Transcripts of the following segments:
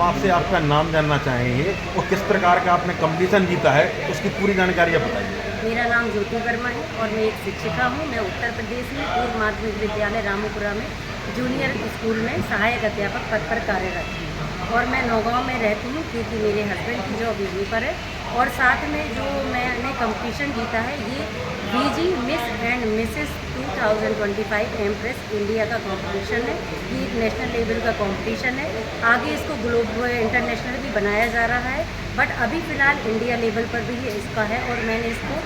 आपसे आपका नाम जानना चाहेंगे और किस प्रकार का आपने कंपटीशन जीता है, उसकी पूरी जानकारी आप बताइए। मेरा नाम ज्योति वर्मा है और मैं एक शिक्षिका हूँ। मैं उत्तर प्रदेश में पूर्व माध्यमिक विद्यालय रामपुरा में जूनियर स्कूल में सहायक अध्यापक पद पर कार्यरत हूँ और मैं नौगांव में रहती हूँ क्योंकि मेरे हस्बैंड की जॉब यहीं पर है। और साथ में जो मैंने कंपटीशन जीता है ये BG miss and Mrs 2025 empress India का कंपटीशन है। ये एक नेशनल लेवल का कंपटीशन है। आगे इसको ग्लोबल इंटरनेशनल भी बनाया जा रहा है, बट अभी फ़िलहाल इंडिया लेवल पर भी ये इसका है। और मैंने इसको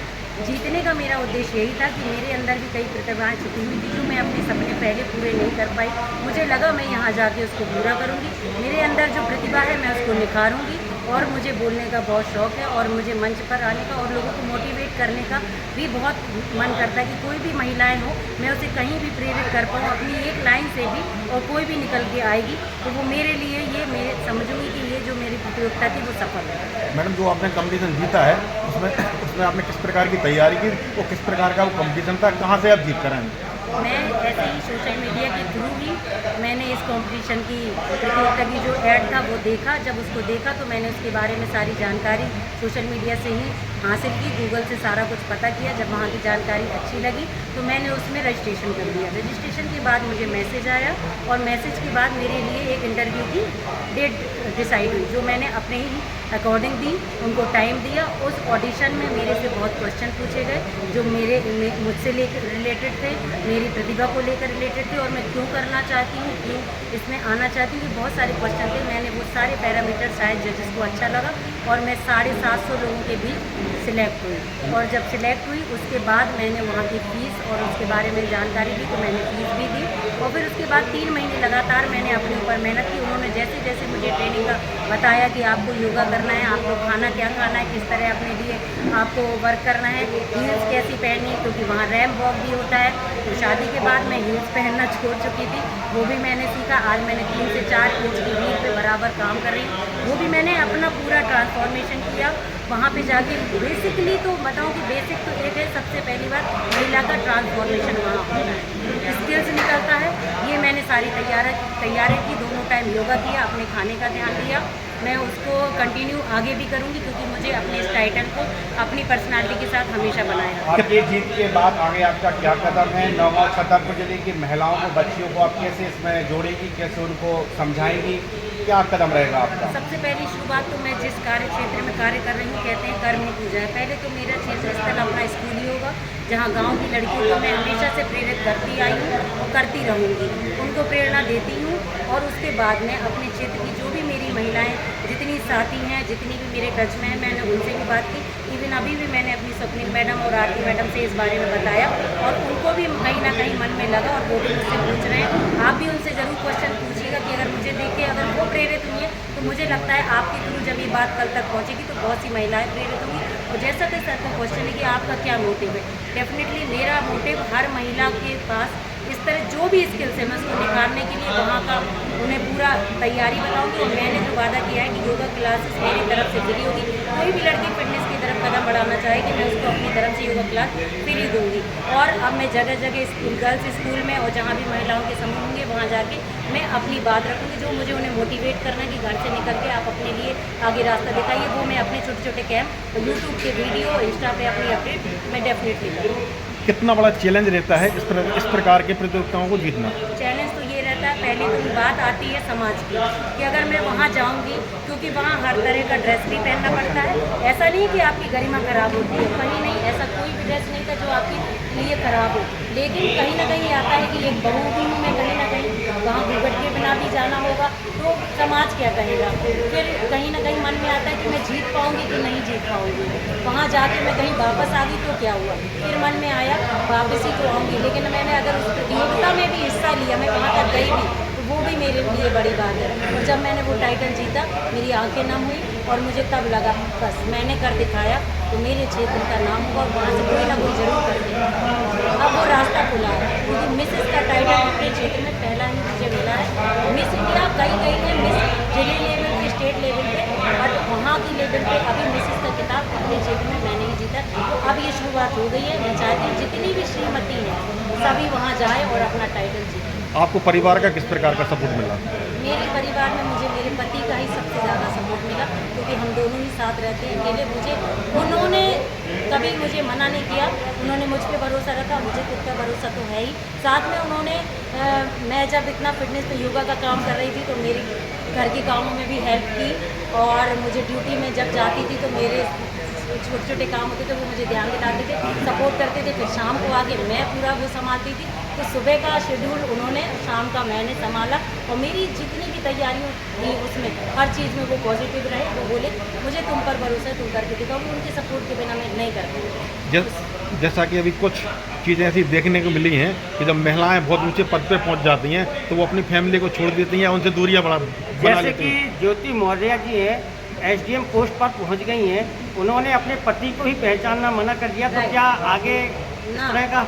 जीतने का मेरा उद्देश्य यही था कि मेरे अंदर भी कई प्रतिभाएं छुपी हुई थी जो मैं अपने सपने पहले पूरे नहीं कर पाई। मुझे लगा मैं यहाँ जाके उसको पूरा करूँगी। मेरे अंदर जो प्रतिभा है मैं उसको निखारूँगी और मुझे बोलने का बहुत शौक़ है और मुझे मंच पर आने का और लोगों को मोटिवेट करने का भी बहुत मन करता है कि कोई भी महिलाएं हो मैं उसे कहीं भी प्रेरित कर पाऊँ अपनी एक लाइन से भी, और कोई भी निकल के आएगी तो वो मेरे लिए ये मैं समझूंगी कि ये जो मेरी प्रतियोगिता थी वो सफल है। मैडम, जो आपने कंपटीशन जीता है उसमें उसमें आपने किस प्रकार की तैयारी की, वो किस प्रकार का वो कंपटीशन था, कहाँ से आप जीत कर आए? मैं ऐसे ही सोशल मीडिया के थ्रू ही मैंने इस कंपटीशन की प्रतियोगिता की जो ऐड था वो देखा। जब उसको देखा तो मैंने उसके बारे में सारी जानकारी सोशल मीडिया से ही हासिल की, गूगल से सारा कुछ पता किया। जब वहाँ की जानकारी अच्छी लगी तो मैंने उसमें रजिस्ट्रेशन कर दिया। रजिस्ट्रेशन के बाद मुझे मैसेज आया और मैसेज के बाद मेरे लिए एक इंटरव्यू की डेट डिसाइड हुई जो मैंने अपने ही अकॉर्डिंग दी, उनको टाइम दिया। उस ऑडिशन में मेरे से बहुत क्वेश्चन पूछे गए जो मुझसे लेकर रिलेटेड थे, मेरी प्रतिभा को लेकर रिलेटेड थे और मैं क्यों करना चाहती हूँ, क्यों इसमें आना चाहती हूँ। बहुत सारे क्वेश्चन थे। मैंने वो सारे पैरामीटर शायद जजेस को अच्छा लगा और मैं 750 लोगों के बीच सिलेक्ट हुई। और जब सिलेक्ट हुई उसके बाद मैंने वहाँ की फ़ीस और उसके बारे में जानकारी दी तो मैंने फ़ीस भी दी। और फिर उसके बाद 3 महीने लगातार मैंने अपने ऊपर मेहनत की। उन्होंने जैसे जैसे मुझे ट्रेनिंग का बताया कि आपको योगा करना है, आपको खाना क्या खाना है, किस तरह अपने लिए आपको वर्क करना है, हील्स कैसी पहननी है क्योंकि वहाँ रैम्प वॉक भी होता है। तो शादी के बाद मैं हील्स पहनना छोड़ चुकी थी, वो भी मैंने सीखा। आज मैंने 3 से 4 इंच की हील पे बराबर काम कर रही हूँ। वो भी मैंने अपना पूरा ट्रांसफॉर्मेशन किया वहाँ पे जाके। बेसिकली तो बताऊँ कि बेसिक तो एक है, सबसे पहली बात महिला का ट्रांसफॉर्मेशन वहाँ होता है, स्किल्स निकलता है। ये मैंने सारी तैयारी की, दोनों टाइम योगा किया, अपने खाने का ध्यान दिया। मैं उसको कंटिन्यू आगे भी करूँगी क्योंकि मुझे अपने इस टाइटल को अपनी पर्सनालिटी के साथ हमेशा बनाए रखना है। आपके जीत के बाद आगे आपका क्या कदम है? नौगांव छतरपुर जिले की महिलाओं को, बच्चियों को आप कैसे इसमें जोड़ेंगी, कैसे उनको समझाएंगी, क्या कदम रहेगा आपका? सबसे पहली शुरुआत तो मैं जिस कार्य क्षेत्र में कार्य कर रही हूँ, कहते हैं कर्म ही पूजा है। पहले तो मेरा क्षेत्र स्थल अपना स्कूल ही होगा जहाँ गांव की लड़कियों को मैं हमेशा से प्रेरित करती आई हूँ और करती रहूँगी, उनको प्रेरणा देती हूँ। और उसके बाद में अपने क्षेत्र की जो भी मेरी महिलाएं जितनी साथी हैं, जितनी भी मेरे टच में हैं, मैंने उनसे भी बात की। इवन अभी भी मैंने अपनी स्वप्निल मैडम और आरती मैडम से इस बारे में बताया और उनको भी कहीं ना कहीं मन में लगा और वो भी मुझसे पूछ रहे हैं। आप भी उनसे ज़रूर क्वेश्चन पूछिएगा कि अगर मुझे देख के अगर वो प्रेरित हुई है तो मुझे लगता है आपके थ्रू जब ये बात कल तक पहुँचेगी तो बहुत सी महिलाएं प्रेरित होंगी। और जैसा कि सर का क्वेश्चन है कि आपका क्या मोटिव है, डेफिनेटली मेरा मोटिव हर महिला के पास इस तरह जो भी स्किल्स है मैं उसको निखारने के लिए वहाँ का उन्हें पूरा तैयारी बताऊँगी। और मैंने जो वादा किया है कि योगा क्लासेस मेरी तरफ से फ्री होगी। कोई भी लड़की फिटनेस की तरफ कदम बढ़ाना चाहेगी मैं उसको अपनी तरफ से योगा क्लास फ्री दूँगी। और अब मैं जगह जगह स्कूल, गर्ल्स स्कूल में और जहाँ भी महिलाओं के समूह होंगे वहाँ जाके मैं अपनी बात रखूँगी। जो मुझे उन्हें मोटिवेट करना है कि घर से निकल के आप अपने लिए आगे रास्ता दिखाइए, वो मैं अपने छोटे छोटे कैंप और यूट्यूब के वीडियो, इंस्टा पे अपनी अपडेट मैं डेफिनेटली करूँगी। कितना बड़ा चैलेंज रहता है इस प्रकार के प्रतियोगिताओं को जीतना? चैलेंज तो ये रहता है, पहली तो बात आती है समाज की कि अगर मैं वहाँ जाऊँगी क्योंकि वहाँ हर तरह का ड्रेस भी पहनना पड़ता है। ऐसा नहीं कि आपकी गरिमा खराब होती है, कहीं नहीं, ऐसा कोई भी ड्रेस नहीं था जो आपके लिए खराब हो। लेकिन कहीं ना कहीं आता है कि एक बहू भी हूँ मैं, कहीं ना कहीं वहाँ घूंघट के बिना भी जाना होगा तो समाज क्या कहेगा। फिर कहीं ना कहीं मन में आता है कि मैं जीत पाऊँगी कि नहीं जीत पाऊँगी। वहाँ जाके मैं कहीं वापस आ गई तो क्या हुआ, फिर मन में आया वापस ही तो आऊँगी। लेकिन मैंने अगर उस प्रतियोगिता में भी हिस्सा लिया, मैं वहाँ तक गई भी, तो वो भी मेरे लिए बड़ी बात है। और जब मैंने वो टाइटल जीता मेरी आंखें नम हुई और मुझे तब लगा बस मैंने कर दिखाया तो मेरे क्षेत्र का नाम होगा और वहाँ से कोई ना कोई जरूर कर देगा। अब वो रास्ता खुला है क्योंकि मिसेस का टाइटल अपने क्षेत्र में पहला ही मुझे मिला है। मिस इंडिया कई है, मिस जिले लेवल पे, स्टेट लेवल पे, बट वहाँ की लेवल पे अभी मिसेस का खिताब अपने क्षेत्र में मैंने ही जीता। तो अब ये शुरुआत हो गई है। मैं चाहती हूँ जितनी भी श्रीमती हैं सभी वहाँ जाए और अपना टाइटल जीतें। आपको परिवार का किस प्रकार का सपोर्ट मिला? मेरे परिवार में मुझे मेरे पति का ही सबसे क्योंकि हम दोनों ही साथ रहते हैं अकेले। मुझे उन्होंने कभी मुझे मना नहीं किया, उन्होंने मुझ पे भरोसा रखा, मुझे खुद पे भरोसा तो है ही। साथ में उन्होंने मैं जब इतना फिटनेस पे योगा का काम कर रही थी तो मेरी घर के कामों में भी हेल्प की, और मुझे ड्यूटी में जब जाती थी तो मेरे छोटे छोटे काम होते थे वो मुझे ध्यान दिलाते थे, सपोर्ट करते थे। फिर शाम को आके मैं पूरा वो संभालती थी। तो सुबह का शेड्यूल उन्होंने, शाम का मैंने संभाला, और मेरी जितनी भी तैयारियाँ थी उसमें हर चीज़ में वो पॉजिटिव रहे। वो बोले मुझे तुम पर भरोसा है, तुम करके दिखाओ। उनके सपोर्ट के बिना मैं नहीं करती। जैसा कि अभी कुछ चीज़ें ऐसी देखने को मिली हैं कि जब महिलाएं बहुत ऊंचे पद पे पहुंच जाती हैं तो वो अपनी फैमिली को छोड़ देती हैं, उनसे दूरियां बना जैसे लेती कि हैं। ज्योति मौर्य जी है, एसडीएम पोस्ट पर पहुंच गई हैं, उन्होंने अपने पति को ही पहचानना मना कर दिया, तो Right. क्या आगे इस ना, तरह का?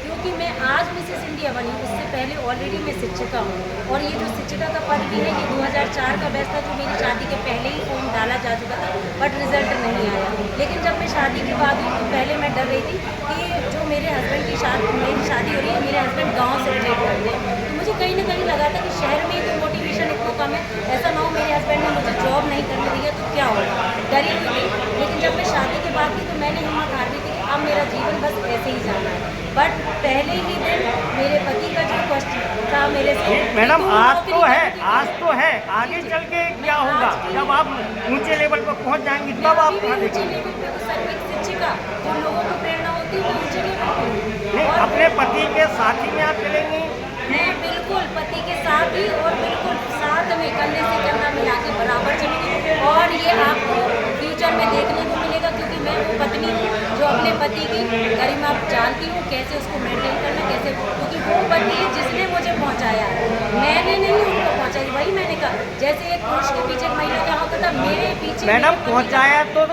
क्योंकि मैं आज मिसेस इंडिया बनी, उससे पहले ऑलरेडी मैं शिक्षिका हूँ, और ये जो शिक्षिका का पद भी है ये 2004 का बैच था, जो मेरी शादी के पहले ही फॉर्म डाला जा चुका था, बट रिजल्ट नहीं आया। लेकिन जब मैं शादी के बाद हुई तो पहले मैं डर रही थी कि जो मेरे हस्बैंड की मेरी शादी हो रही है, मेरे हस्बैंड गाँव से रिलेट करते हैं, तो मुझे कहीं ना कहीं लगा था कि शहर में तो मोटिवेशन इतना कम है, ऐसा ना हो मेरे हस्बैंड ने मुझे जॉब नहीं करने दी है तो क्या होगा, डरी हुई थी। लेकिन जब मैं शादी के बाद की तो मैंने हिम्मत हार दी थी कि अब मेरा जीवन बस ऐसे ही जाना है। बट पहले ही दिन मेरे पति का जो क्वेश्चन था मेरे से, मैडम तुम आज नौकरी तो है, करोगी? आज तो है, आगे चल के क्या होगा? जब आप ऊंचे लेवल पर पहुंच जाएंगी तब आप अभी भी ऊंचे लेवल पे तो सर एक शिक्षिका जो लोगों को प्रेरणा होती है वो ऊंचे लेवल पे हूँ। नहीं, और अपने पति के साथी में आप चलेंगी? मैं बिल्कुल पति के साथ ही, और बिल्कुल साथ में कंधे से कंधा मिला के बराबर चलूँगी, और ये आपको फ्यूचर में देखने को मिलेगा, क्योंकि मैं वो पत्नी हूँ जो अपने पति की गरिमा जानती हूँ, कैसे उसको मेंटेन करना, कैसे, क्योंकि वो पति जिसने मुझे पहुँचाया है, मैंने नहीं उनको पहुँचाई। वही मैंने कहा, जैसे एक पुरुष के पीछे एक महिला क्या होता था, मेरे पीछे मैडम मेरे पति पहुंचाया तो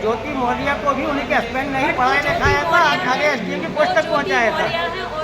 ज्योति मौर्य को भी उनके हस्बैंड नहीं पढ़ाया लिखाया था, आगे एसडीएम की पोस्ट तक पहुंचाया था।